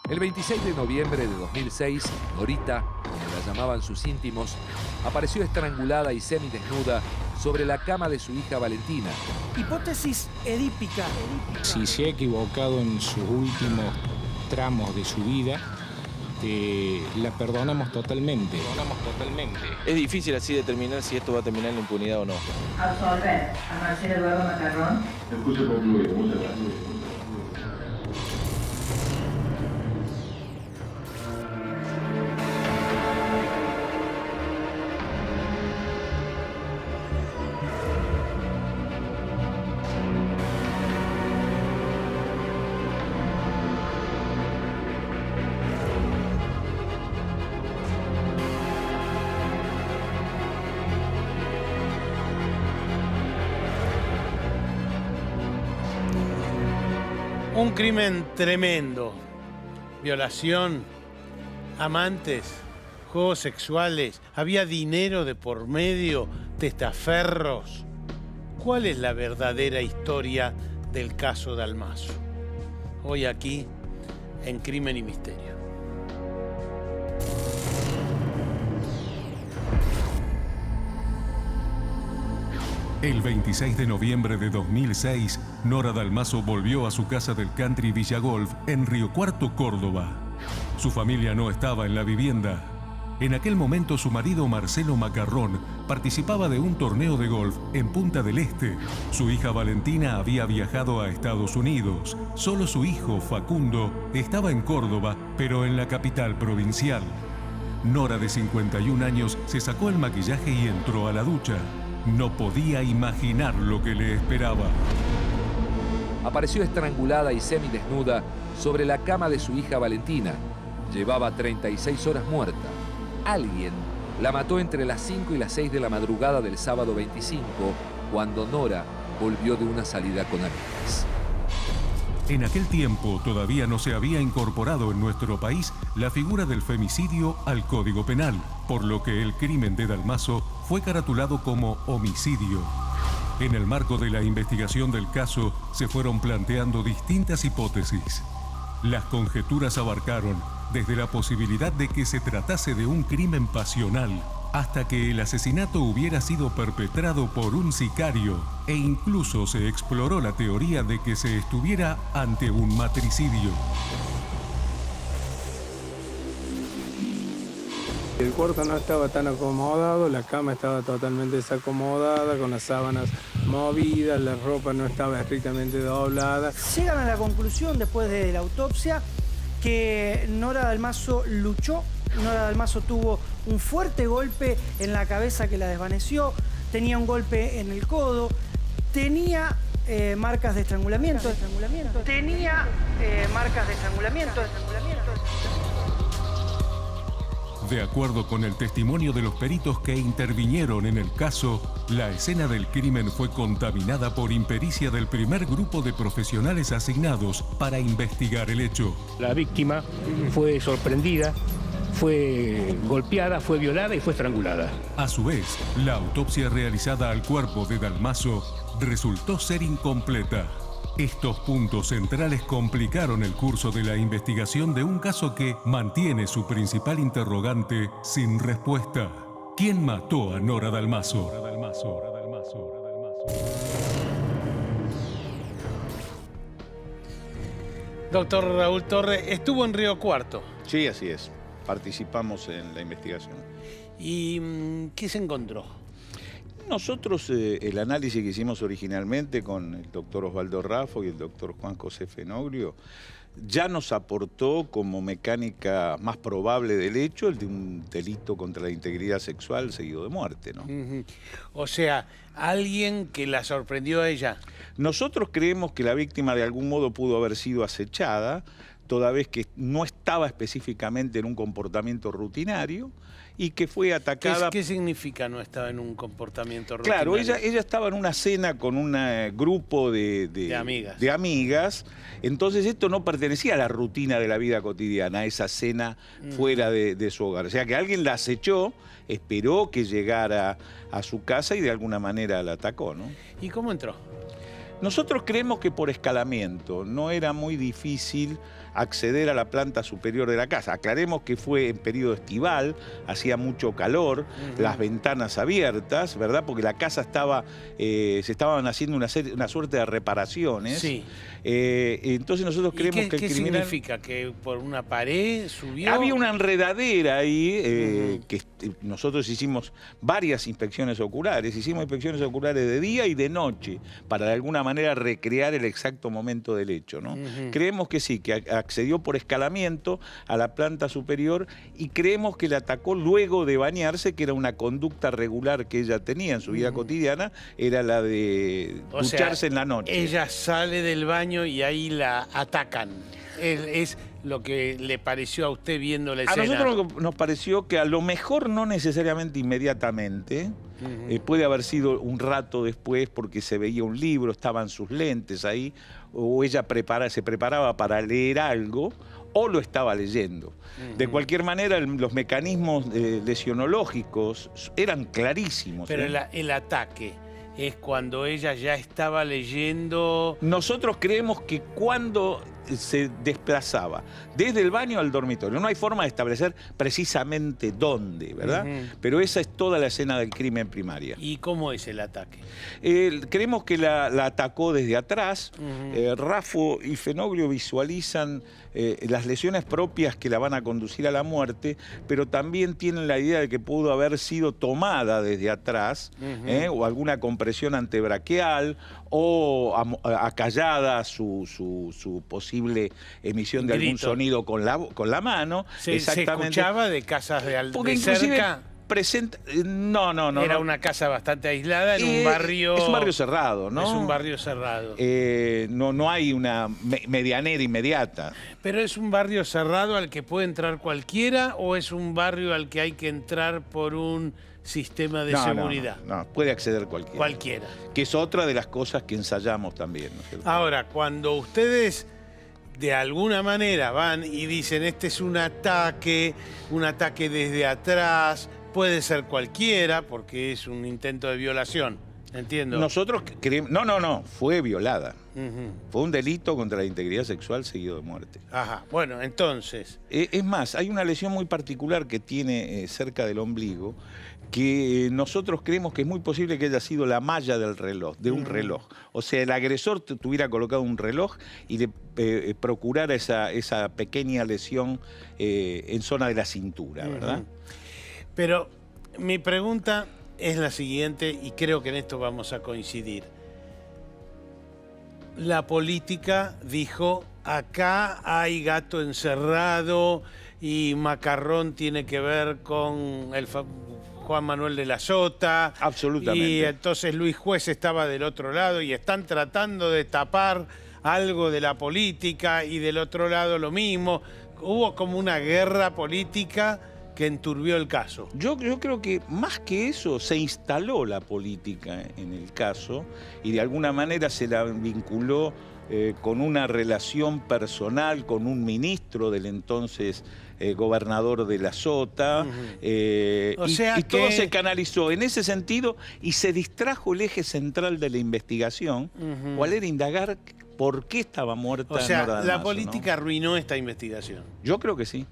El 26 de noviembre de 2006, Norita, como la llamaban sus íntimos, apareció estrangulada y semidesnuda sobre la cama de su hija Valentina. Hipótesis edípica. Si se ha equivocado en sus últimos tramos de su vida, la perdonamos totalmente. Es difícil así determinar si esto va a terminar en la impunidad o no. Absolver a Marcelo Eduardo Macarrón. Escucho concluido. Muchas gracias. Un crimen tremendo. Violación, amantes, juegos sexuales, había dinero de por medio, testaferros. ¿Cuál es la verdadera historia del caso Dalmaso? Hoy aquí, en Crimen y Misterio. El 26 de noviembre de 2006, Nora Dalmaso volvió a su casa del Country Villa Golf en Río Cuarto, Córdoba. Su familia no estaba en la vivienda. En aquel momento su marido Marcelo Macarrón participaba de un torneo de golf en Punta del Este. Su hija Valentina había viajado a Estados Unidos. Solo su hijo Facundo estaba en Córdoba, pero en la capital provincial. Nora, de 51 años, se sacó el maquillaje y entró a la ducha. No podía imaginar lo que le esperaba. Apareció estrangulada y semidesnuda sobre la cama de su hija Valentina. Llevaba 36 horas muerta. Alguien la mató entre las 5 y las 6 de la madrugada del sábado 25, cuando Nora volvió de una salida con amigas. En aquel tiempo todavía no se había incorporado en nuestro país la figura del femicidio al Código Penal, por lo que el crimen de Dalmaso fue caratulado como homicidio. En el marco de la investigación del caso se fueron planteando distintas hipótesis. Las conjeturas abarcaron desde la posibilidad de que se tratase de un crimen pasional hasta que el asesinato hubiera sido perpetrado por un sicario, e incluso se exploró la teoría de que se estuviera ante un matricidio. El cuarto no estaba tan acomodado, la cama estaba totalmente desacomodada, con las sábanas movidas, la ropa no estaba estrictamente doblada. Llegan a la conclusión, después de la autopsia, que Nora Dalmaso luchó. Nora Dalmaso tuvo un fuerte golpe en la cabeza que la desvaneció, tenía un golpe en el codo, tenía marcas de estrangulamiento. De acuerdo con el testimonio de los peritos que intervinieron en el caso, la escena del crimen fue contaminada por impericia del primer grupo de profesionales asignados para investigar el hecho. La víctima fue sorprendida, fue golpeada, fue violada y fue estrangulada. A su vez, la autopsia realizada al cuerpo de Dalmaso resultó ser incompleta. Estos puntos centrales complicaron el curso de la investigación de un caso que mantiene su principal interrogante sin respuesta. ¿Quién mató a Nora Dalmaso? Doctor Raúl Torre, estuvo en Río Cuarto. Sí, así es. Participamos en la investigación. ¿Y qué se encontró? Nosotros, el análisis que hicimos originalmente con el doctor Osvaldo Raffo y el doctor Juan José Fenoglio, ya nos aportó como mecánica más probable del hecho el de un delito contra la integridad sexual seguido de muerte, ¿no? O sea, alguien que la sorprendió a ella. Nosotros creemos que la víctima de algún modo pudo haber sido acechada, toda vez que no estaba específicamente en un comportamiento rutinario y que fue atacada... ¿Qué significa no estaba en un comportamiento rutinario? Claro, ella estaba en una cena con un grupo de amigas, entonces esto no pertenecía a la rutina de la vida cotidiana, a esa cena fuera de su hogar. O sea que alguien la acechó, esperó que llegara a su casa y de alguna manera la atacó, ¿no? ¿Y cómo entró? Nosotros creemos que por escalamiento. No era muy difícil acceder a la planta superior de la casa. Aclaremos que fue en periodo estival, hacía mucho calor, las ventanas abiertas, ¿verdad? Porque la casa estaba, se estaban haciendo una suerte de reparaciones. Sí. Entonces nosotros creemos que el ¿Qué criminal... significa? ¿Que por una pared subió? Había una enredadera ahí, que nosotros hicimos varias inspecciones oculares, hicimos inspecciones oculares de día y de noche, para de alguna manera recrear el exacto momento del hecho, ¿no? Creemos que sí, que accedió por escalamiento a la planta superior y creemos que la atacó luego de bañarse, que era una conducta regular que ella tenía en su vida cotidiana, era la de ducharse en la noche. Ella sale del baño y ahí la atacan. Es lo que le pareció a usted viendo la escena. A nosotros nos pareció que a lo mejor no necesariamente inmediatamente, puede haber sido un rato después porque se veía un libro, estaban sus lentes ahí, o ella se preparaba para leer algo, o lo estaba leyendo. De cualquier manera, los mecanismos lesionológicos eran clarísimos. Pero el ataque es cuando ella ya estaba leyendo... Nosotros creemos que cuando se desplazaba desde el baño al dormitorio, no hay forma de establecer precisamente dónde, ¿verdad? Pero esa es toda la escena del crimen primaria. ¿Y cómo es el ataque? Creemos que la atacó desde atrás. Raffo y Fenoglio visualizan las lesiones propias que la van a conducir a la muerte, pero también tienen la idea de que pudo haber sido tomada desde atrás, o alguna compresión antebraquial, o acallada su posible emisión de algún sonido con la mano. ¿Se escuchaba de casas de cerca? No. Era una casa bastante aislada en un barrio... Es un barrio cerrado, ¿no? Es un barrio cerrado. No hay una medianera inmediata. ¿Pero es un barrio cerrado al que puede entrar cualquiera o es un barrio al que hay que entrar por un sistema de seguridad? No, puede acceder cualquiera. Cualquiera. Que es otra de las cosas que ensayamos también, ¿no es cierto? Ahora, cuando ustedes de alguna manera van y dicen este es un ataque desde atrás, puede ser cualquiera porque es un intento de violación, entiendo. Nosotros creemos... No, fue violada. Fue un delito contra la integridad sexual seguido de muerte. Ajá, bueno, entonces... Es más, hay una lesión muy particular que tiene cerca del ombligo, que nosotros creemos que es muy posible que haya sido la malla del reloj, de un reloj. O sea, el agresor tuviera colocado un reloj y le procurara esa pequeña lesión en zona de la cintura, ¿verdad? Pero mi pregunta es la siguiente, y creo que en esto vamos a coincidir. La política dijo, acá hay gato encerrado y Macarrón tiene que ver con el Juan Manuel de la Sota. Absolutamente. Y entonces Luis Juez estaba del otro lado y están tratando de tapar algo de la política y del otro lado lo mismo. Hubo como una guerra política que enturbió el caso. Yo creo que más que eso se instaló la política en el caso y de alguna manera se la vinculó con una relación personal con un ministro del entonces gobernador de la Sota, y todo se canalizó en ese sentido y se distrajo el eje central de la investigación, cuál era indagar por qué estaba muerta O sea, Nora Dalmaso, la política arruinó esta investigación. Yo creo que sí.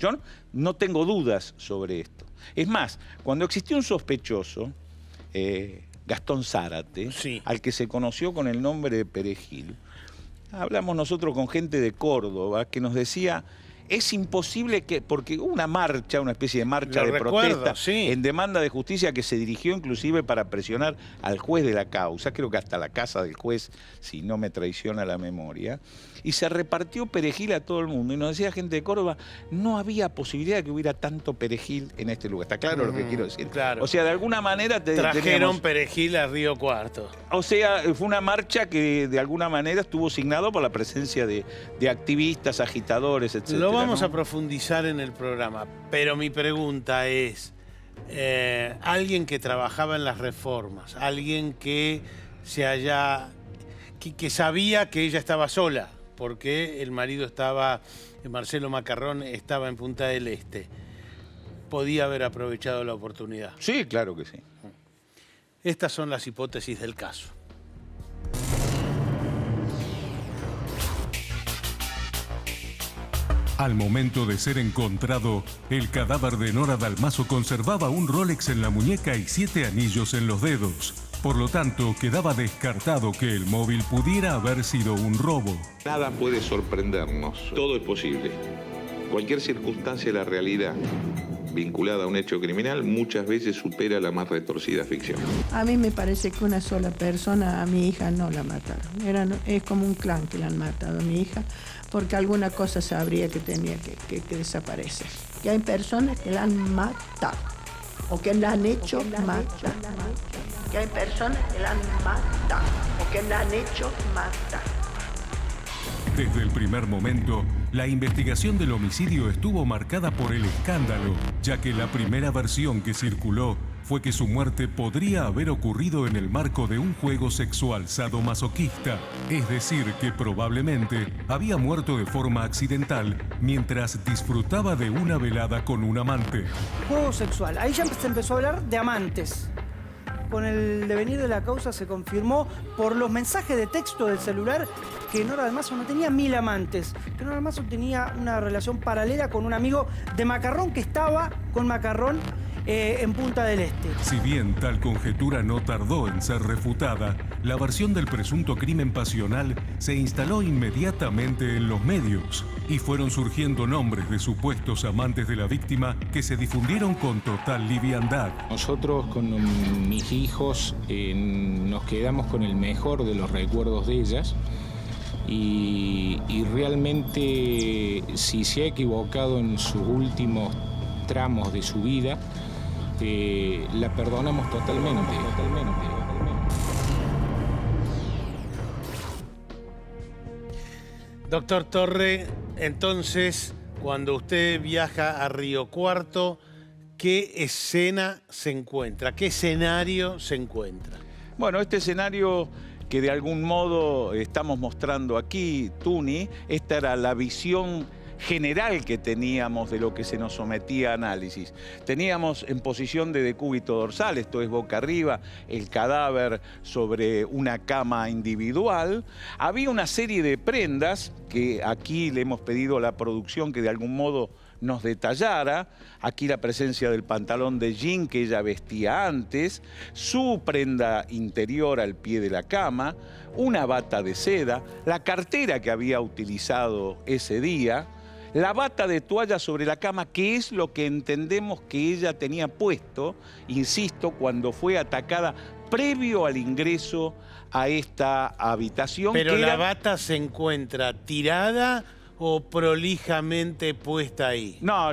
Yo no tengo dudas sobre esto. Es más, cuando existió un sospechoso, Gastón Zárate, al que se conoció con el nombre de Perejil, hablamos nosotros con gente de Córdoba que nos decía, es imposible que, porque hubo una marcha, una especie de marcha de protesta en demanda de justicia que se dirigió inclusive para presionar al juez de la causa, creo que hasta la casa del juez, si no me traiciona la memoria, y se repartió perejil a todo el mundo. Y nos decía gente de Córdoba, no había posibilidad de que hubiera tanto perejil en este lugar. ¿Está claro lo que quiero decir? Claro. O sea, de alguna manera... Trajeron perejil a Río Cuarto. O sea, fue una marcha que de alguna manera estuvo signado por la presencia de activistas, agitadores, etc. Lo vamos a profundizar en el programa, pero mi pregunta es, alguien que trabajaba en las reformas, alguien que que sabía que ella estaba sola, porque el marido estaba, Marcelo Macarrón estaba en Punta del Este, podía haber aprovechado la oportunidad. Sí, claro que sí. Estas son las hipótesis del caso. Al momento de ser encontrado, el cadáver de Nora Dalmaso conservaba un Rolex en la muñeca y 7 anillos en los dedos. Por lo tanto, quedaba descartado que el móvil pudiera haber sido un robo. Nada puede sorprendernos, todo es posible. Cualquier circunstancia de la realidad vinculada a un hecho criminal muchas veces supera la más retorcida ficción. A mí me parece que una sola persona, a mi hija no la mataron. Es como un clan que la han matado a mi hija, porque alguna cosa sabría que tenía que desaparecer. Que hay personas que la han matado, o que la han hecho matar. Que hay personas que la han matado, o que la han hecho matar. Desde el primer momento, la investigación del homicidio estuvo marcada por el escándalo, ya que la primera versión que circuló fue que su muerte podría haber ocurrido en el marco de un juego sexual sadomasoquista, es decir, que probablemente había muerto de forma accidental mientras disfrutaba de una velada con un amante. Juego sexual. Ahí ya se empezó a hablar de amantes. Con el devenir de la causa se confirmó por los mensajes de texto del celular que Nora Dalmaso no tenía 1000 amantes, que Nora Dalmaso tenía una relación paralela con un amigo de Macarrón que estaba con Macarrón en Punta del Este. Si bien tal conjetura no tardó en ser refutada, la versión del presunto crimen pasional se instaló inmediatamente en los medios y fueron surgiendo nombres de supuestos amantes de la víctima que se difundieron con total liviandad. Nosotros con mis hijos nos quedamos con el mejor de los recuerdos de ellas y realmente si se ha equivocado en sus últimos tramos de su vida, la perdonamos totalmente. Doctor Torre, entonces, cuando usted viaja a Río Cuarto, ¿qué escena se encuentra? ¿Qué escenario se encuentra? Bueno, este escenario que de algún modo estamos mostrando aquí, Tuni, esta era la visión general que teníamos de lo que se nos sometía a análisis. Teníamos en posición de decúbito dorsal, esto es boca arriba, el cadáver sobre una cama individual. Había una serie de prendas que aquí le hemos pedido a la producción que de algún modo nos detallara. Aquí la presencia del pantalón de jean que ella vestía antes, su prenda interior al pie de la cama, una bata de seda, la cartera que había utilizado ese día, la bata de toalla sobre la cama, que es lo que entendemos que ella tenía puesto, insisto, cuando fue atacada previo al ingreso a esta habitación. Pero la bata se encuentra tirada o prolijamente puesta ahí. No,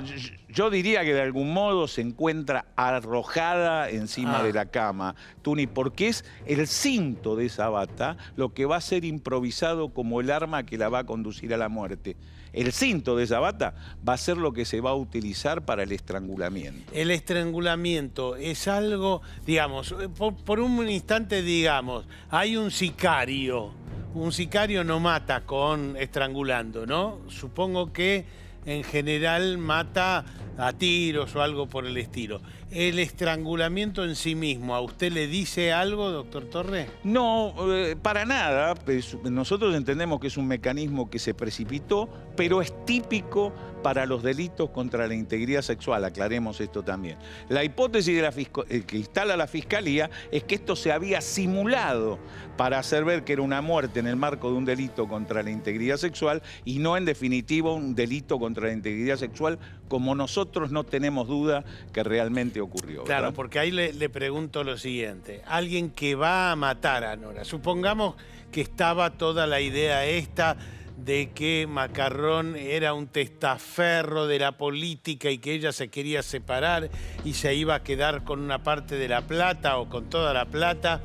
yo diría que de algún modo se encuentra arrojada encima de la cama, Tuni, porque es el cinto de esa bata lo que va a ser improvisado como el arma que la va a conducir a la muerte. El cinto de esa bata va a ser lo que se va a utilizar para el estrangulamiento. El estrangulamiento es algo, digamos, por un instante digamos, hay un sicario. Un sicario no mata con estrangulando, ¿no? Supongo que en general mata a tiros o algo por el estilo. ¿El estrangulamiento en sí mismo a usted le dice algo, doctor Torre? No, para nada. Nosotros entendemos que es un mecanismo que se precipitó, pero es típico para los delitos contra la integridad sexual, aclaremos esto también. La hipótesis de que instala la Fiscalía es que esto se había simulado para hacer ver que era una muerte en el marco de un delito contra la integridad sexual y no en definitiva un delito contra la integridad sexual como nosotros no tenemos duda que realmente ocurrió. Claro, ¿verdad? porque ahí le pregunto lo siguiente. Alguien que va a matar a Nora, supongamos que estaba toda la idea esta de que Macarrón era un testaferro de la política y que ella se quería separar y se iba a quedar con una parte de la plata o con toda la plata.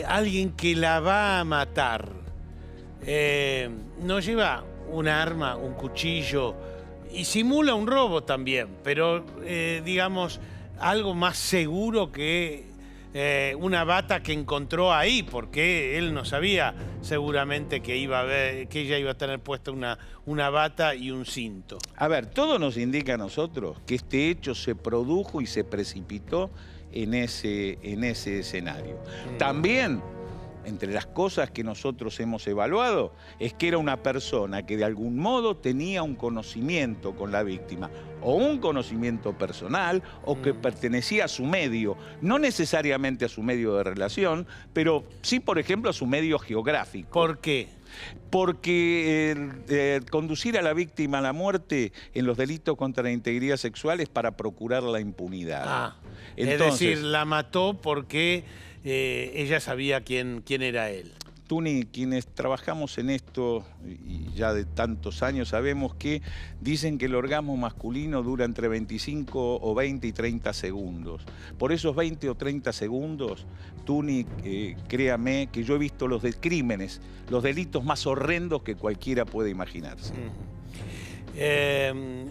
Alguien que la va a matar no lleva un arma, un cuchillo y simula un robo también, pero digamos algo más seguro que una bata que encontró ahí, porque él no sabía seguramente que ella iba a tener puesta una bata y un cinto. A ver, todo nos indica a nosotros que este hecho se produjo y se precipitó en ese escenario. También entre las cosas que nosotros hemos evaluado, es que era una persona que de algún modo tenía un conocimiento con la víctima, o un conocimiento personal, o que pertenecía a su medio, no necesariamente a su medio de relación, pero sí, por ejemplo, a su medio geográfico. ¿Por qué? Porque conducir a la víctima a la muerte en los delitos contra la integridad sexual es para procurar la impunidad. Entonces, es decir, la mató porque ella sabía quién era él. Tuni, quienes trabajamos en esto y ya de tantos años sabemos que dicen que el orgasmo masculino dura entre 25 o 20 y 30 segundos. Por esos 20 o 30 segundos, Tuni, créame que yo he visto los crímenes, los delitos más horrendos que cualquiera puede imaginarse.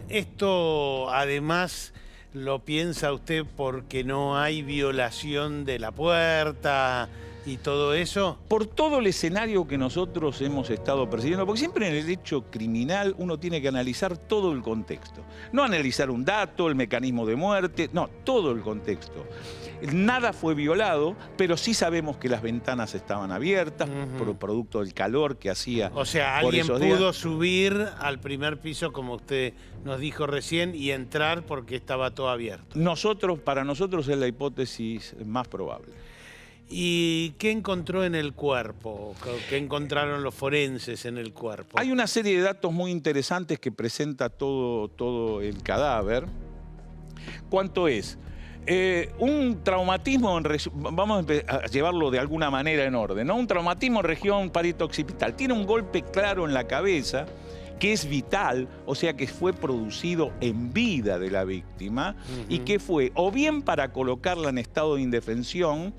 Esto además lo piensa usted porque no hay violación de la puerta y todo eso. Por todo el escenario que nosotros hemos estado persiguiendo, porque siempre en el hecho criminal uno tiene que analizar todo el contexto. No analizar un dato, el mecanismo de muerte, no, todo el contexto. Nada fue violado, pero sí sabemos que las ventanas estaban abiertas, por producto del calor que hacía. O sea, alguien pudo subir al primer piso, como usted nos dijo recién, y entrar porque estaba todo abierto. Para nosotros es la hipótesis más probable. ¿Y qué encontró en el cuerpo? ¿Qué encontraron los forenses en el cuerpo? Hay una serie de datos muy interesantes que presenta todo el cadáver. ¿Cuánto es? Un traumatismo, vamos a llevarlo de alguna manera en orden, ¿no? Un traumatismo en región parieto-occipital. Tiene un golpe claro en la cabeza, que es vital, o sea que fue producido en vida de la víctima, y que fue o bien para colocarla en estado de indefensión,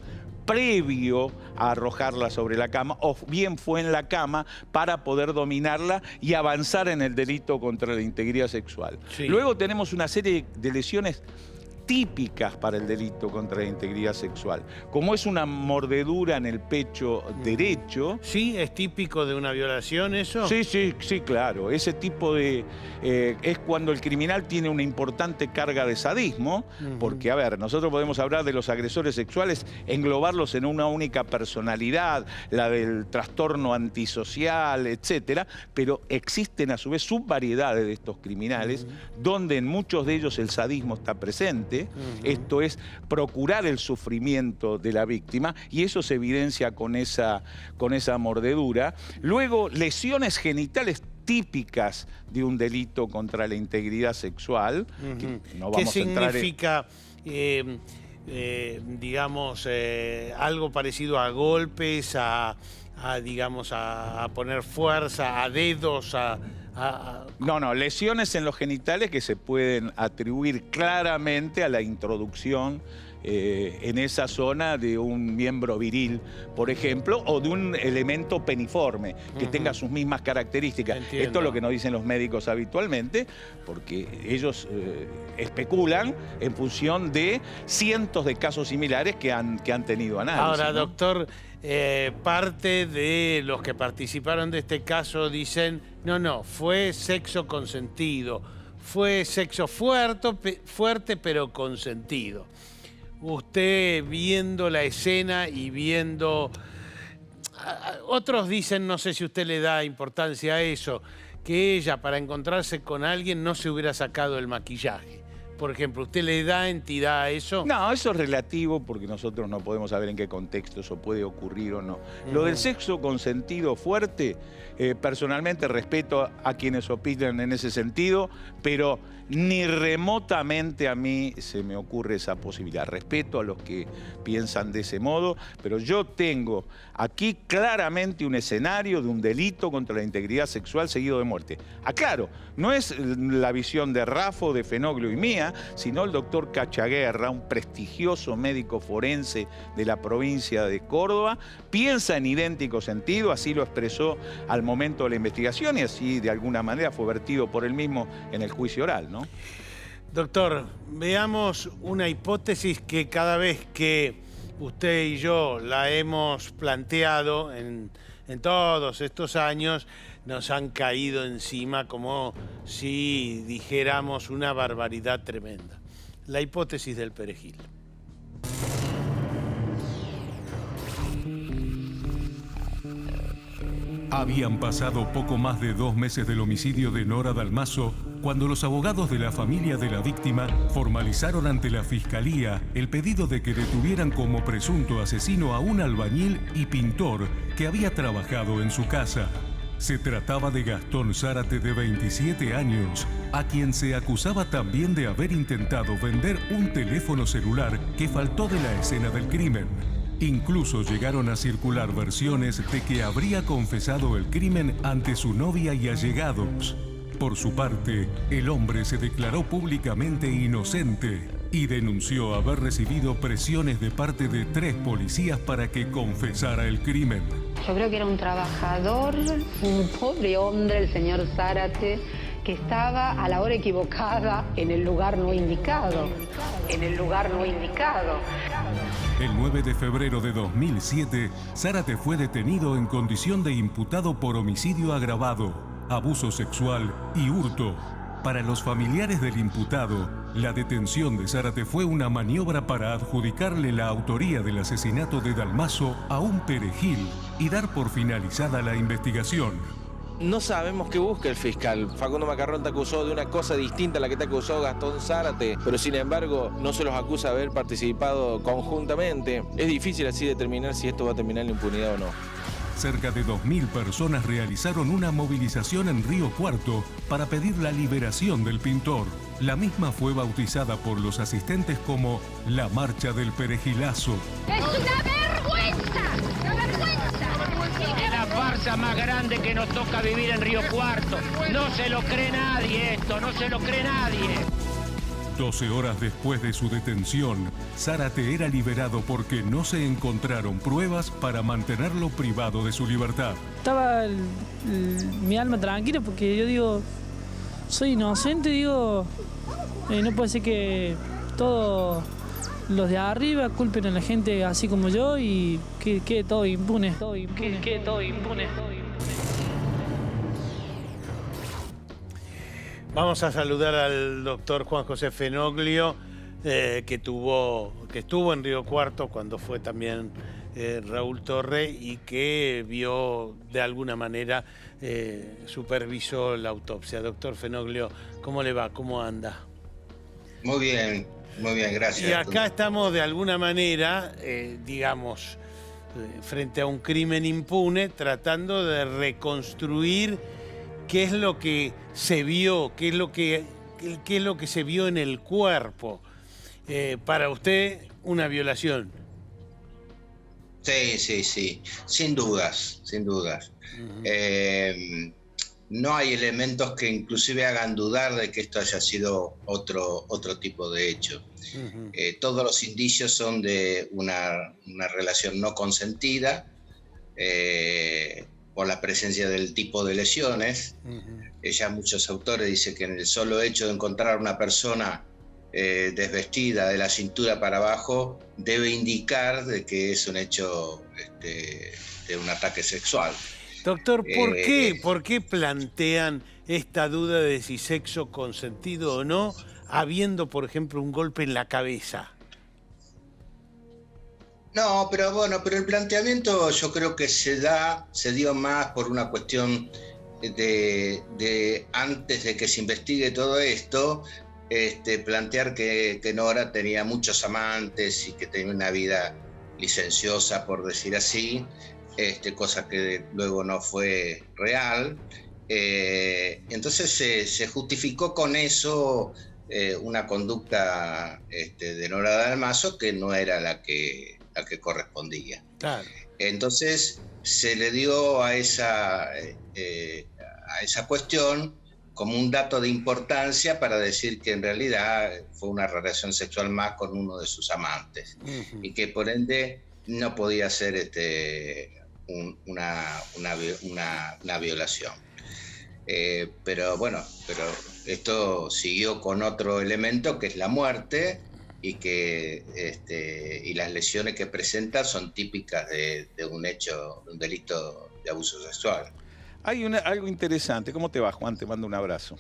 previo a arrojarla sobre la cama, o bien fue en la cama para poder dominarla y avanzar en el delito contra la integridad sexual. Sí. Luego tenemos una serie de lesiones típicas para el delito contra la integridad sexual, como es una mordedura en el pecho derecho. ¿Sí? ¿Es típico de una violación eso? Sí, claro. Ese tipo de... es cuando el criminal tiene una importante carga de sadismo, porque, a ver, nosotros podemos hablar de los agresores sexuales, englobarlos en una única personalidad, la del trastorno antisocial, etcétera, pero existen a su vez subvariedades de estos criminales, donde en muchos de ellos el sadismo está presente. Esto es procurar el sufrimiento de la víctima, y eso se evidencia con esa mordedura. Luego, lesiones genitales típicas de un delito contra la integridad sexual. ¿Qué significa, digamos, algo parecido a golpes, a poner fuerza, a dedos, No, lesiones en los genitales que se pueden atribuir claramente a la introducción en esa zona de un miembro viril, por ejemplo, o de un elemento peniforme que tenga sus mismas características. Entiendo. Esto es lo que nos dicen los médicos habitualmente, porque ellos especulan en función de cientos de casos similares que han tenido análisis. Ahora, ¿no? doctor, parte de los que participaron de este caso dicen, no, fue sexo consentido, fue sexo fuerte pero consentido. Usted viendo la escena y viendo... Otros dicen, no sé si usted le da importancia a eso, que ella para encontrarse con alguien no se hubiera sacado el maquillaje. Por ejemplo, ¿usted le da entidad a eso? No, eso es relativo porque nosotros no podemos saber en qué contexto eso puede ocurrir o no. Lo del sexo consentido fuerte, personalmente respeto a quienes opinan en ese sentido, pero ni remotamente a mí se me ocurre esa posibilidad. Respeto a los que piensan de ese modo, pero yo tengo aquí claramente un escenario de un delito contra la integridad sexual seguido de muerte. Aclaro, no es la visión de Rafo, de Fenoglio y mía, sino el doctor Cachaguerra, un prestigioso médico forense de la provincia de Córdoba, piensa en idéntico sentido, así lo expresó al momento de la investigación y así de alguna manera fue vertido por él mismo en el juicio oral, ¿no? Doctor, veamos una hipótesis que cada vez que usted y yo la hemos planteado en todos estos años, nos han caído encima como si dijéramos una barbaridad tremenda. La hipótesis del perejil. Habían pasado poco más de 2 meses del homicidio de Nora Dalmaso cuando los abogados de la familia de la víctima formalizaron ante la fiscalía el pedido de que detuvieran como presunto asesino a un albañil y pintor que había trabajado en su casa. Se trataba de Gastón Zárate, de 27 años, a quien se acusaba también de haber intentado vender un teléfono celular que faltó de la escena del crimen. Incluso llegaron a circular versiones de que habría confesado el crimen ante su novia y allegados. Por su parte, el hombre se declaró públicamente inocente y denunció haber recibido presiones de parte de 3 policías para que confesara el crimen. Yo creo que era un trabajador, un pobre hombre, el señor Zárate, que estaba a la hora equivocada en el lugar no indicado. El 9 de febrero de 2007, Zárate fue detenido en condición de imputado por homicidio agravado, abuso sexual y hurto. Para los familiares del imputado, la detención de Zárate fue una maniobra para adjudicarle la autoría del asesinato de Dalmaso a un perejil y dar por finalizada la investigación. No sabemos qué busca el fiscal. Facundo Macarrón te acusó de una cosa distinta a la que te acusó Gastón Zárate, pero sin embargo no se los acusa de haber participado conjuntamente. Es difícil así determinar si esto va a terminar en la impunidad o no. Cerca de 2.000 personas realizaron una movilización en Río Cuarto para pedir la liberación del pintor. La misma fue bautizada por los asistentes como la Marcha del Perejilazo. ¡Es una vergüenza! ¡Una vergüenza! Es la farsa más grande que nos toca vivir en Río Cuarto. No se lo cree nadie esto, no se lo cree nadie. 12 horas después de su detención, Zárate era liberado porque no se encontraron pruebas para mantenerlo privado de su libertad. Estaba mi alma tranquila porque yo digo, soy inocente, digo, no puede ser que todos los de arriba culpen a la gente así como yo y que quede todo impune. Vamos a saludar al doctor Juan José Fenoglio, que estuvo en Río Cuarto cuando fue también Raúl Torre y que vio de alguna manera, supervisó la autopsia. Doctor Fenoglio, ¿cómo le va? ¿Cómo anda? Muy bien, gracias. Y acá estamos de alguna manera, digamos, frente a un crimen impune, tratando de reconstruir qué es lo que se vio, qué es lo que se vio en el cuerpo. Para usted, una violación. Sí, sin dudas. No hay elementos que inclusive hagan dudar de que esto haya sido otro tipo de hecho. Todos los indicios son de una relación no consentida, por la presencia del tipo de lesiones. Ya muchos autores dicen que en el solo hecho de encontrar una persona desvestida de la cintura para abajo debe indicar de que es un hecho de un ataque sexual. Doctor, ¿por qué plantean esta duda de si sexo consentido o no, habiendo, por ejemplo, un golpe en la cabeza? No, pero el planteamiento yo creo que se dio más por una cuestión de antes de que se investigue todo esto, plantear que Nora tenía muchos amantes y que tenía una vida licenciosa, por decir así, cosa que luego no fue real. Entonces se justificó con eso una conducta de Nora Dalmaso que no era la que correspondía. Claro. Entonces se le dio a esa cuestión como un dato de importancia para decir que en realidad fue una relación sexual más con uno de sus amantes y que por ende no podía ser una violación. Pero esto siguió con otro elemento que es la muerte y y las lesiones que presenta son típicas de un delito de abuso sexual. Hay algo interesante. ¿Cómo te va, Juan? Te mando un abrazo.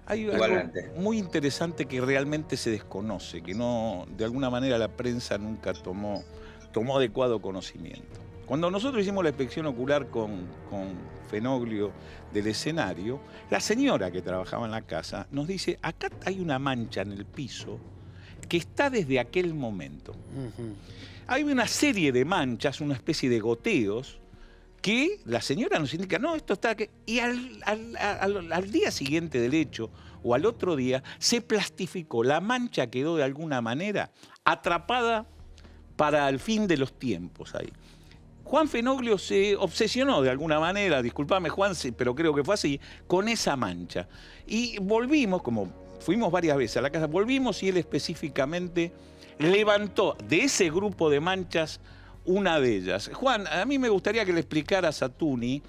Hay algo muy interesante que realmente se desconoce, que no, de alguna manera la prensa nunca tomó adecuado conocimiento. Cuando nosotros hicimos la inspección ocular con Fenoglio del escenario, la señora que trabajaba en la casa nos dice, acá hay una mancha en el piso que está desde aquel momento. Hay una serie de manchas, una especie de goteos, que la señora nos indica, no, esto está aquí. Y al día siguiente del hecho, o al otro día, se plastificó. La mancha quedó de alguna manera atrapada para el fin de los tiempos ahí. Juan Fenoglio se obsesionó de alguna manera, discúlpame Juan, pero creo que fue así, con esa mancha. Y volvimos, como fuimos varias veces a la casa, volvimos y él específicamente levantó de ese grupo de manchas una de ellas. Juan, a mí me gustaría que le explicaras a Tuni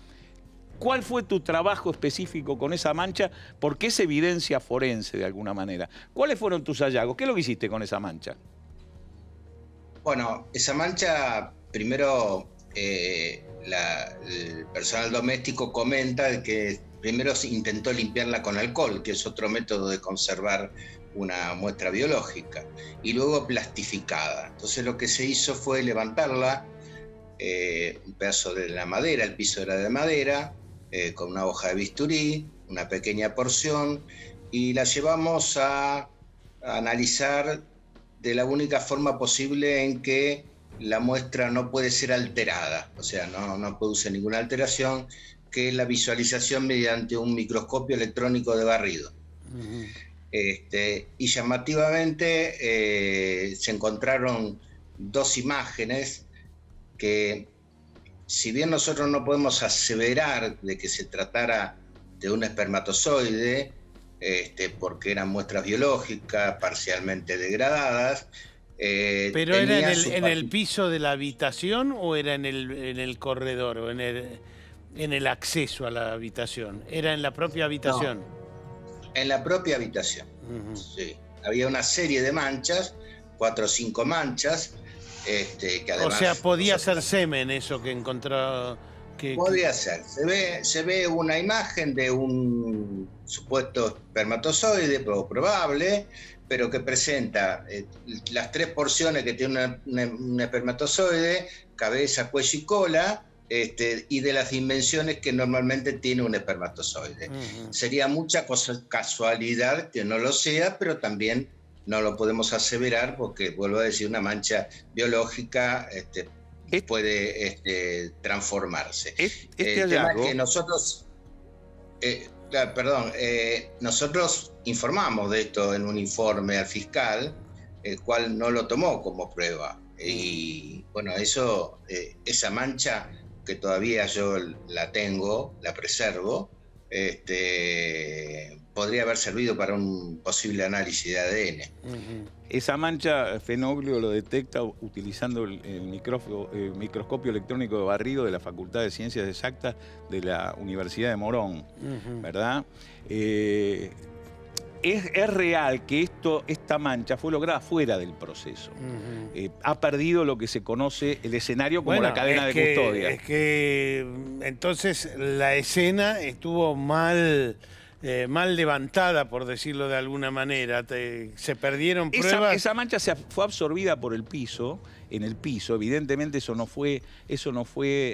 cuál fue tu trabajo específico con esa mancha, porque es evidencia forense de alguna manera. ¿Cuáles fueron tus hallazgos? ¿Qué es lo que hiciste con esa mancha? Bueno, esa mancha, primero el personal doméstico comenta que primero se intentó limpiarla con alcohol, que es otro método de conservar una muestra biológica, y luego plastificada. Entonces lo que se hizo fue levantarla, un pedazo de la madera, el piso era de madera, con una hoja de bisturí, una pequeña porción, y la llevamos a analizar de la única forma posible en que la muestra no puede ser alterada, o sea, no produce ninguna alteración, que es la visualización mediante un microscopio electrónico de barrido. Y llamativamente se encontraron dos imágenes que, si bien nosotros no podemos aseverar de que se tratara de un espermatozoide, porque eran muestras biológicas parcialmente degradadas. ¿Pero era en el piso de la habitación o era en el corredor o en el acceso a la habitación? ¿Era en la propia habitación? No, en la propia habitación, sí. Había una serie de manchas, 4 o 5 manchas, que además... O sea, podía ser semen eso que encontró... Podría ser. Se ve una imagen de un supuesto espermatozoide, probable, pero que presenta las 3 porciones que tiene un espermatozoide, cabeza, cuello y cola, y de las dimensiones que normalmente tiene un espermatozoide. Sería mucha casualidad que no lo sea, pero también no lo podemos aseverar porque, vuelvo a decir, una mancha biológica puede transformarse. Que nosotros, nosotros informamos de esto en un informe al fiscal, el cual no lo tomó como prueba. Y bueno, esa mancha que todavía yo la tengo, la preservo, podría haber servido para un posible análisis de ADN. Esa mancha Fenoglio lo detecta utilizando el microscopio electrónico de barrido de la Facultad de Ciencias Exactas de la Universidad de Morón, ¿verdad? Es real que esta mancha fue lograda fuera del proceso. Ha perdido lo que se conoce el escenario como la cadena de custodia. Es que entonces la escena estuvo mal levantada, por decirlo de alguna manera. Se perdieron pruebas. Esa mancha fue absorbida por el piso, en el piso. Evidentemente eso no fue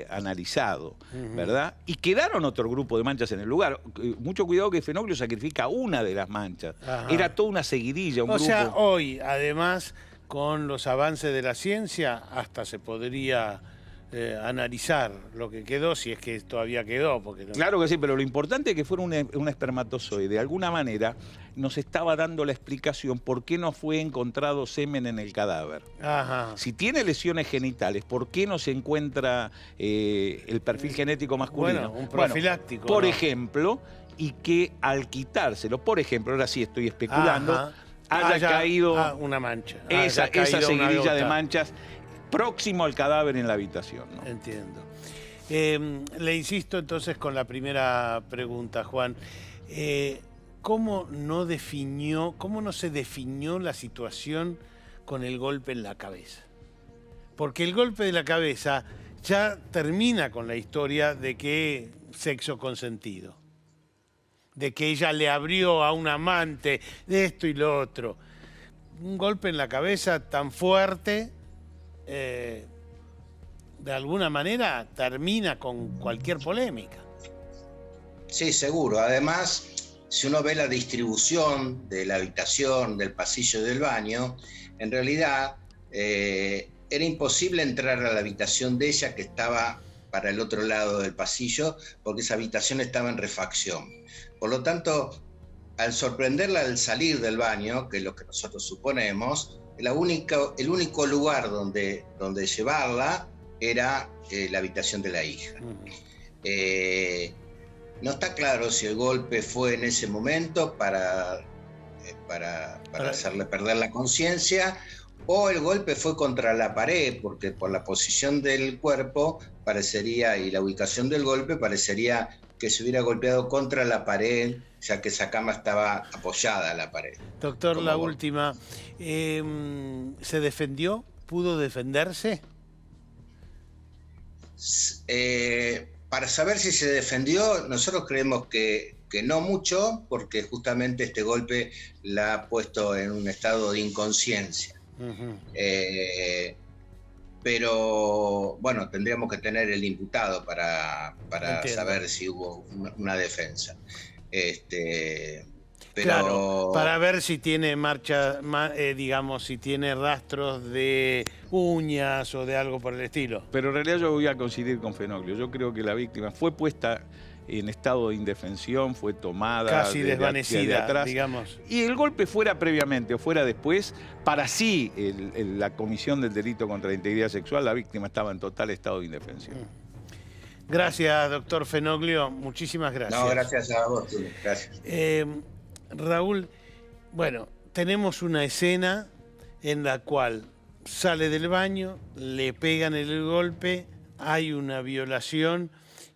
analizado, ¿verdad? Y quedaron otro grupo de manchas en el lugar. Mucho cuidado que Fenoglio sacrifica una de las manchas. Era toda una seguidilla, un grupo. O sea, hoy, además, con los avances de la ciencia, hasta se podría analizar lo que quedó, si es que todavía quedó. Porque no... Claro que sí, pero lo importante es que fuera un espermatozoide. De alguna manera nos estaba dando la explicación por qué no fue encontrado semen en el cadáver. Si tiene lesiones genitales, ¿por qué no se encuentra el perfil genético masculino? Bueno, un profiláctico. Por ejemplo, y que al quitárselo, por ejemplo, ahora sí estoy especulando, haya caído una mancha. Esa seguidilla de manchas próximo al cadáver en la habitación, ¿no? Entiendo. Le insisto entonces con la primera pregunta, Juan. ¿Cómo no se definió la situación con el golpe en la cabeza? Porque el golpe de la cabeza ya termina con la historia de que sexo consentido, de que ella le abrió a un amante, de esto y lo otro. Un golpe en la cabeza tan fuerte... de alguna manera termina con cualquier polémica. Sí, seguro. Además, si uno ve la distribución de la habitación, del pasillo y del baño, en realidad era imposible entrar a la habitación de ella, que estaba para el otro lado del pasillo, porque esa habitación estaba en refacción. Por lo tanto, al sorprenderla al salir del baño, que es lo que nosotros suponemos, el único lugar donde llevarla era la habitación de la hija. No está claro si el golpe fue en ese momento para hacerle perder la conciencia, o el golpe fue contra la pared, porque por la posición del cuerpo parecería, y la ubicación del golpe, parecería que se hubiera golpeado contra la pared, ya que esa cama estaba apoyada a la pared. Doctor, la última. ¿Se defendió? ¿Pudo defenderse? Para saber si se defendió, nosotros creemos que no mucho, porque justamente este golpe la ha puesto en un estado de inconsciencia. Pero bueno, tendríamos que tener el imputado para saber si hubo una defensa. Pero claro, para ver si tiene digamos, si tiene rastros de uñas o de algo por el estilo. Pero en realidad yo voy a coincidir con Fenoglio. Yo creo que la víctima fue puesta en estado de indefensión, fue tomada casi desvanecida, de atrás, digamos. Y el golpe fuera previamente o fuera después, para sí la comisión del delito contra la integridad sexual, la víctima estaba en total estado de indefensión. Gracias, doctor Fenoglio. Muchísimas gracias. No, gracias a vos. Gracias. Raúl, bueno, tenemos una escena en la cual sale del baño, le pegan el golpe, hay una violación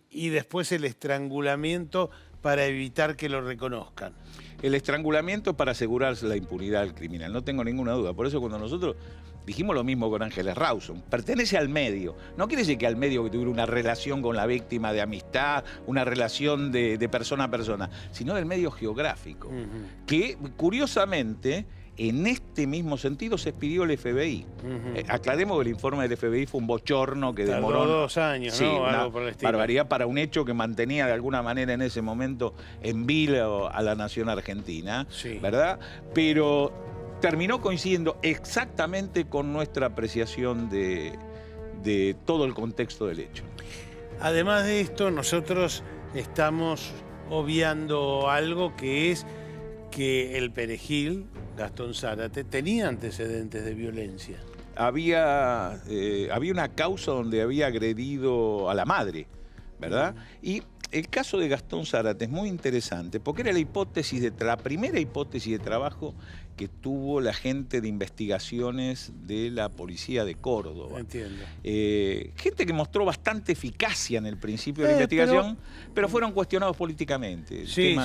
y después el estrangulamiento para evitar que lo reconozcan. El estrangulamiento para asegurarse la impunidad al criminal, no tengo ninguna duda. Por eso cuando nosotros dijimos lo mismo con Ángeles Rawson, pertenece al medio. No quiere decir que al medio que tuviera una relación con la víctima de amistad, una relación de persona a persona, sino del medio geográfico, que curiosamente en este mismo sentido se expidió el FBI. Aclaremos que el informe del FBI fue un bochorno que demoró 2 años, sí, ¿no? Una algo por el estilo. Barbaridad para un hecho que mantenía de alguna manera en ese momento en vilo a la nación argentina, sí, ¿verdad? Pero terminó coincidiendo exactamente con nuestra apreciación de todo el contexto del hecho. Además de esto, nosotros estamos obviando algo que es que el perejil, Gastón Zárate, tenía antecedentes de violencia. Había una causa donde había agredido a la madre, ¿verdad? Y el caso de Gastón Zárate es muy interesante porque era la primera hipótesis de trabajo que tuvo la gente de investigaciones de la policía de Córdoba. Entiendo. Gente que mostró bastante eficacia en el principio de la investigación, pero fueron cuestionados políticamente. Sí,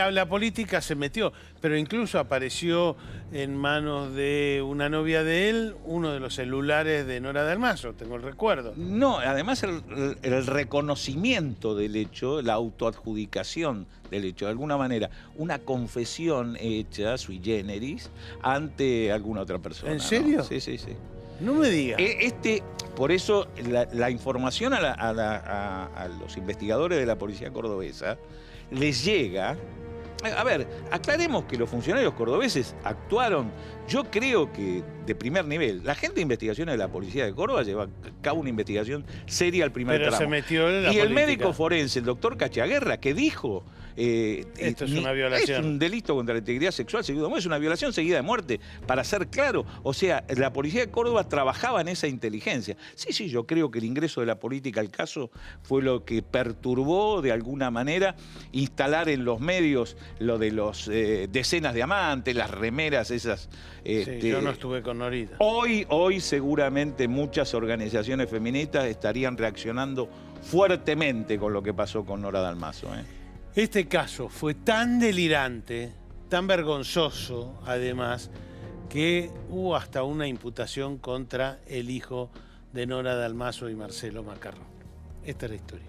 la política se metió, pero incluso apareció en manos de una novia de él uno de los celulares de Nora Dalmaso, tengo el recuerdo. No, además el reconocimiento del hecho, la autoadjudicación del hecho, de alguna manera, una confesión hecha sui generis ante alguna otra persona. ¿En serio? ¿No? Sí. No me digas. Por eso la información a los investigadores de la policía cordobesa les llega. A ver, aclaremos que los funcionarios cordobeses actuaron, yo creo que de primer nivel. La gente de investigaciones de la policía de Córdoba lleva a cabo una investigación seria al primer tramo. Se metió en la y política. El médico forense, el doctor Cachaguerra, que dijo... esto es una violación. Es un delito contra la integridad sexual seguido de muerte, es una violación seguida de muerte, para ser claro. O sea, la policía de Córdoba trabajaba en esa inteligencia. Sí, yo creo que el ingreso de la política al caso fue lo que perturbó de alguna manera instalar en los medios lo de los decenas de amantes, las remeras esas. Yo no estuve con Norita. Hoy seguramente muchas organizaciones feministas estarían reaccionando fuertemente con lo que pasó con Nora Dalmaso. Este caso fue tan delirante, tan vergonzoso, además, que hubo hasta una imputación contra el hijo de Nora Dalmaso y Marcelo Macarrón. Esta es la historia.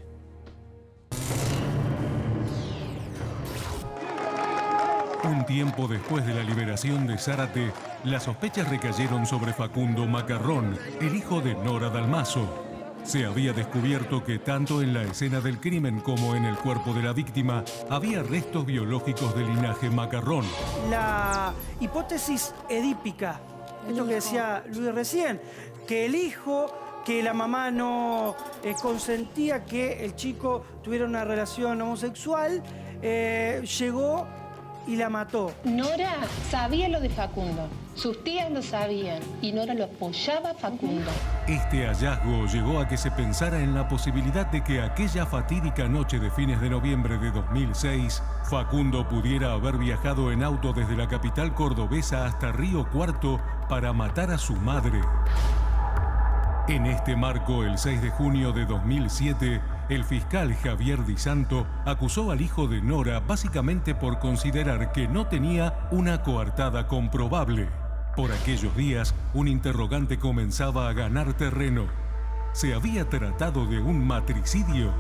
Un tiempo después de la liberación de Zárate, las sospechas recayeron sobre Facundo Macarrón, el hijo de Nora Dalmaso. Se había descubierto que tanto en la escena del crimen como en el cuerpo de la víctima había restos biológicos de linaje Macarrón. La hipótesis edípica, esto que decía Luis recién, que el hijo, que la mamá no consentía que el chico tuviera una relación homosexual, llegó y la mató. Nora sabía lo de Facundo, sus tías lo sabían y Nora lo apoyaba a Facundo. Este hallazgo llevó a que se pensara en la posibilidad de que aquella fatídica noche de fines de noviembre de 2006, Facundo pudiera haber viajado en auto desde la capital cordobesa hasta Río Cuarto para matar a su madre. En este marco, el 6 de junio de 2007, el fiscal Javier Di Santo acusó al hijo de Nora básicamente por considerar que no tenía una coartada comprobable. Por aquellos días, un interrogante comenzaba a ganar terreno. ¿Se había tratado de un matricidio?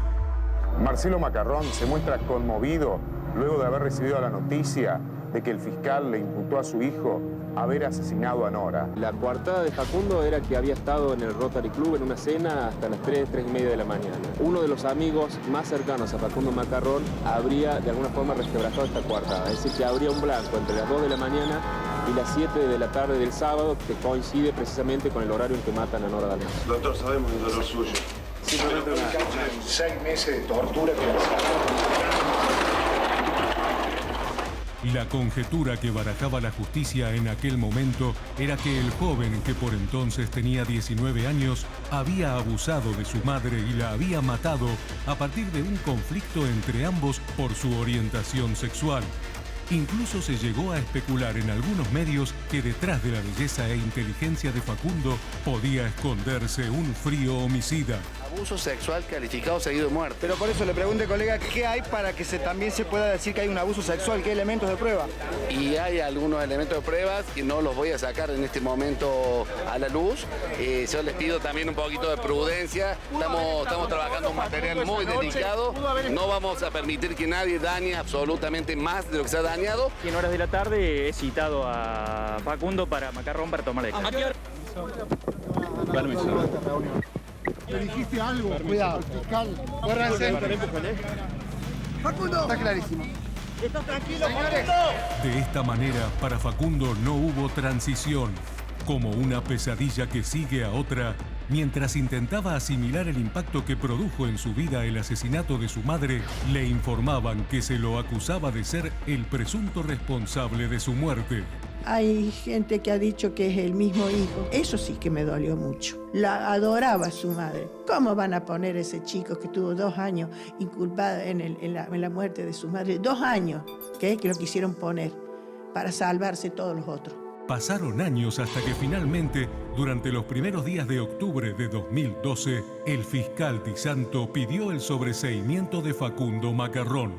Marcelo Macarrón se muestra conmovido luego de haber recibido la noticia de que el fiscal le imputó a su hijo haber asesinado a Nora. La coartada de Facundo era que había estado en el Rotary Club en una cena hasta las 3:30 de la mañana. Uno de los amigos más cercanos a Facundo Macarrón habría de alguna forma resquebrajado esta coartada. Es decir, que habría un blanco entre las 2 de la mañana y las 7 de la tarde del sábado, que coincide precisamente con el horario en que matan a Nora Dalmaso. Doctor, sabemos el dolor suyo. Simplemente una causa de 6 meses de tortura que le sacaron. La conjetura que barajaba la justicia en aquel momento era que el joven, que por entonces tenía 19 años, había abusado de su madre y la había matado a partir de un conflicto entre ambos por su orientación sexual. Incluso se llegó a especular en algunos medios que detrás de la belleza e inteligencia de Facundo podía esconderse un frío homicida. Abuso sexual calificado seguido de muerte. Pero por eso le pregunté, colega, ¿qué hay para que también se pueda decir que hay un abuso sexual? ¿Qué elementos de prueba? Y hay algunos elementos de pruebas que no los voy a sacar en este momento a la luz. Yo les pido también un poquito de prudencia. Estamos trabajando un material muy delicado. No vamos a permitir que nadie dañe absolutamente más de lo que se ha dañado. Y en horas de la tarde he citado a Facundo para Macarrón para tomar la decisión. Permiso. ¿Le dijiste algo? Cuidado, fiscal. Córranse. Facundo. Está clarísimo. ¿Estás tranquilo, Facundo? De esta manera, para Facundo no hubo transición. Como una pesadilla que sigue a otra, mientras intentaba asimilar el impacto que produjo en su vida el asesinato de su madre, le informaban que se lo acusaba de ser el presunto responsable de su muerte. Hay gente que ha dicho que es el mismo hijo. Eso sí que me dolió mucho. La adoraba su madre. ¿Cómo van a poner ese chico que tuvo 2 años inculpado en la muerte de su madre? 2 años que lo quisieron poner para salvarse todos los otros. Pasaron años hasta que finalmente, durante los primeros días de octubre de 2012, el fiscal Di Santo pidió el sobreseimiento de Facundo Macarrón.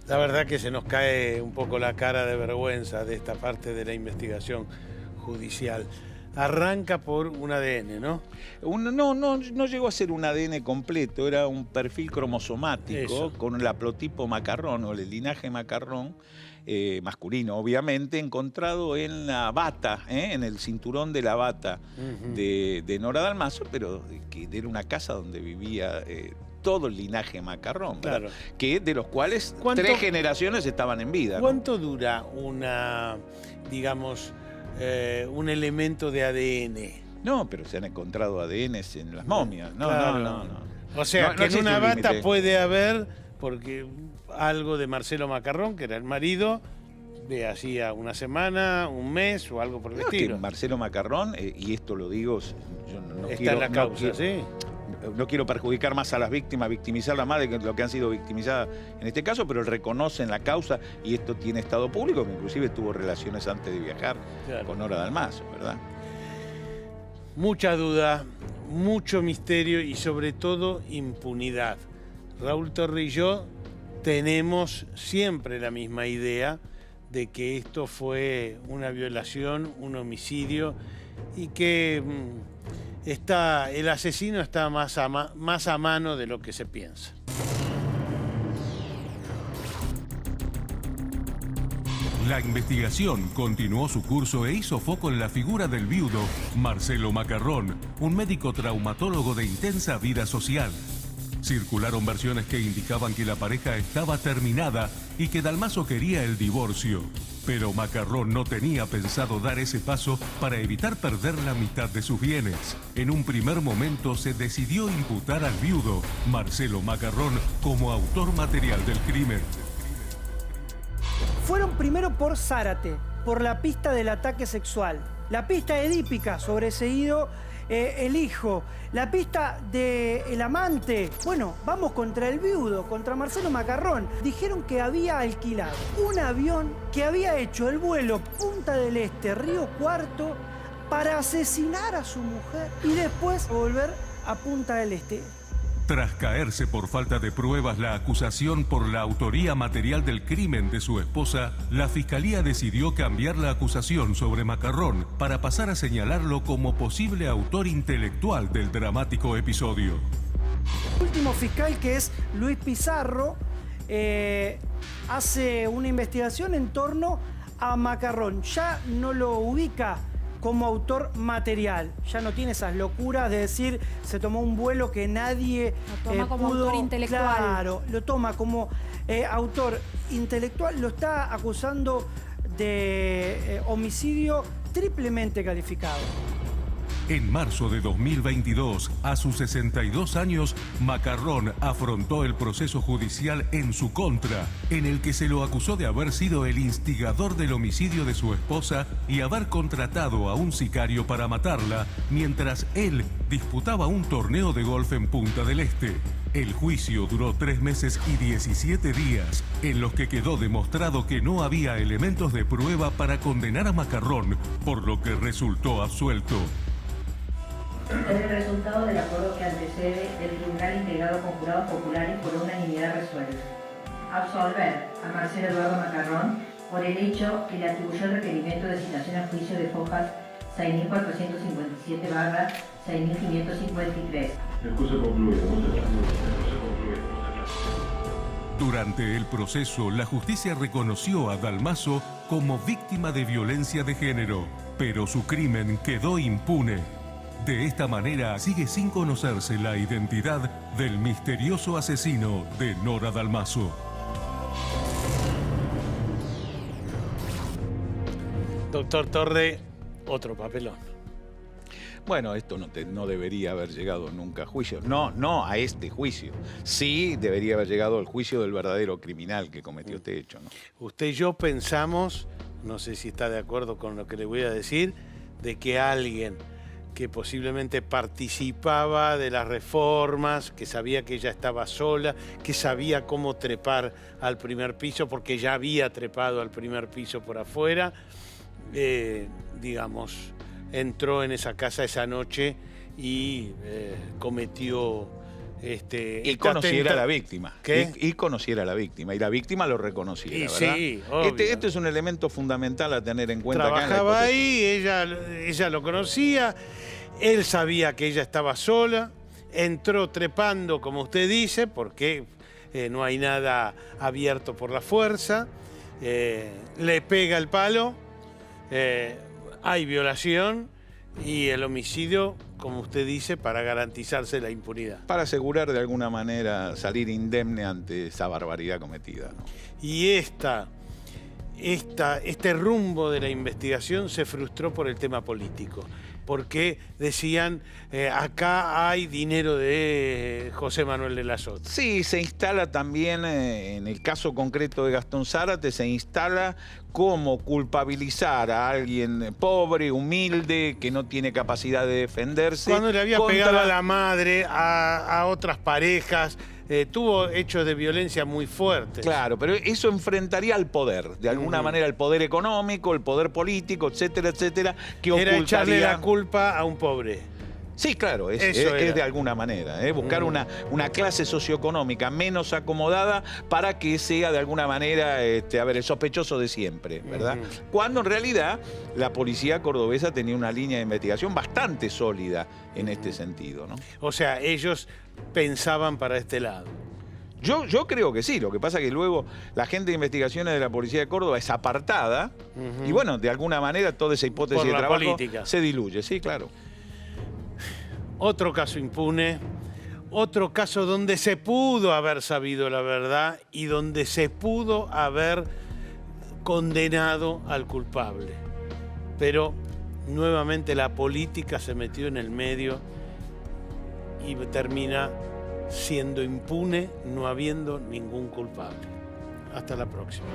La verdad que se nos cae un poco la cara de vergüenza de esta parte de la investigación judicial. Arranca por un ADN, ¿no? No llegó a ser un ADN completo, era un perfil cromosomático con el haplotipo Macarrón o el linaje Macarrón, masculino obviamente, encontrado en la bata, en el cinturón de la bata de Nora Dalmaso, pero que era una casa donde vivía todo el linaje Macarrón, claro, que de los cuales 3 generaciones estaban en vida. ¿Cuánto dura un elemento de ADN? No, pero se han encontrado ADNs en las momias. No. O sea, que en una bata puede haber, porque algo de Marcelo Macarrón, que era el marido, de hacía una semana, un mes o algo por el estilo. Que Marcelo Macarrón, y esto lo digo, yo no está quiero, en la causa, ¿sí? No quiero perjudicar más a las víctimas, victimizarlas más de lo que han sido victimizadas en este caso, pero él reconoce en la causa, y esto tiene estado público, que inclusive tuvo relaciones antes de viajar con Nora Dalmaso, ¿verdad? Mucha duda, mucho misterio y sobre todo impunidad. Raúl Torre y yo tenemos siempre la misma idea de que esto fue una violación, un homicidio y que el asesino está más a mano de lo que se piensa. La investigación continuó su curso e hizo foco en la figura del viudo Marcelo Macarrón, un médico traumatólogo de intensa vida social. Circularon versiones que indicaban que la pareja estaba terminada y que Dalmaso quería el divorcio. Pero Macarrón no tenía pensado dar ese paso para evitar perder la mitad de sus bienes. En un primer momento se decidió imputar al viudo, Marcelo Macarrón, como autor material del crimen. Fueron primero por Zárate, por la pista del ataque sexual, la pista edípica sobreseído el hijo, la pista del amante. Bueno, vamos contra el viudo, contra Marcelo Macarrón. Dijeron que había alquilado un avión que había hecho el vuelo Punta del Este, Río Cuarto, para asesinar a su mujer y después volver a Punta del Este. Tras caerse por falta de pruebas la acusación por la autoría material del crimen de su esposa, la Fiscalía decidió cambiar la acusación sobre Macarrón para pasar a señalarlo como posible autor intelectual del dramático episodio. El último fiscal, que es Luis Pizarro, hace una investigación en torno a Macarrón. Ya no lo ubica como autor material. Ya no tiene esas locuras de decir se tomó un vuelo que nadie lo toma como pudo, autor intelectual. Claro, lo toma como autor intelectual. Lo está acusando de homicidio triplemente calificado. En marzo de 2022, a sus 62 años, Macarrón afrontó el proceso judicial en su contra, en el que se lo acusó de haber sido el instigador del homicidio de su esposa y haber contratado a un sicario para matarla, mientras él disputaba un torneo de golf en Punta del Este. El juicio duró 3 meses y 17 días, en los que quedó demostrado que no había elementos de prueba para condenar a Macarrón, por lo que resultó absuelto. Es el resultado del acuerdo que antecede el Tribunal Integrado con Jurados Populares por unanimidad resuelve. Absolver a Marcelo Eduardo Macarrón por el hecho que le atribuyó el requerimiento de citación a juicio de Fojas 6.457/6.553. El curso concluido. Muchas gracias. Durante el proceso, la justicia reconoció a Dalmaso como víctima de violencia de género, pero su crimen quedó impune. De esta manera, sigue sin conocerse la identidad del misterioso asesino de Nora Dalmaso. Doctor Torre, otro papelón. Bueno, esto no debería haber llegado nunca a juicio. No a este juicio. Sí debería haber llegado al juicio del verdadero criminal que cometió este hecho, ¿no? Usted y yo pensamos, no sé si está de acuerdo con lo que le voy a decir, de que alguien que posiblemente participaba de las reformas, que sabía que ella estaba sola, que sabía cómo trepar al primer piso, porque ya había trepado al primer piso por afuera, digamos, entró en esa casa esa noche y cometió... y conociera a la víctima. ¿Qué? Y conociera a la vícima. Y la víctima lo reconociera, y ¿verdad? Sí, obvio. Este es un elemento fundamental a tener en cuenta. Trabajaba ahí, ella lo conocía, él sabía que ella estaba sola, entró trepando, como usted dice, porque no hay nada abierto por la fuerza, le pega el palo, hay violación y el homicidio, como usted dice, para garantizarse la impunidad. Para asegurar de alguna manera salir indemne ante esa barbaridad cometida, ¿no? Y este rumbo de la investigación se frustró por el tema político, porque decían, acá hay dinero de José Manuel de la Sota. Sí, se instala también, en el caso concreto de Gastón Zárate, se instala como culpabilizar a alguien pobre, humilde, que no tiene capacidad de defenderse. Cuando le había pegado a la madre, a otras parejas, tuvo hechos de violencia muy fuertes. Claro, pero eso enfrentaría al poder, de alguna manera el poder económico, el poder político, etcétera, etcétera, que era echarle la culpa a un pobre. Sí, claro, es de alguna manera, buscar una clase socioeconómica menos acomodada para que sea de alguna manera, el sospechoso de siempre, ¿verdad? Cuando en realidad la policía cordobesa tenía una línea de investigación bastante sólida en este sentido, ¿no? O sea, ellos pensaban para este lado. Yo creo que sí, lo que pasa es que luego la gente de investigaciones de la Policía de Córdoba es apartada y bueno, de alguna manera toda esa hipótesis de trabajo política se diluye, sí, claro. Otro caso impune, otro caso donde se pudo haber sabido la verdad y donde se pudo haber condenado al culpable. Pero nuevamente la política se metió en el medio y termina siendo impune, no habiendo ningún culpable. Hasta la próxima.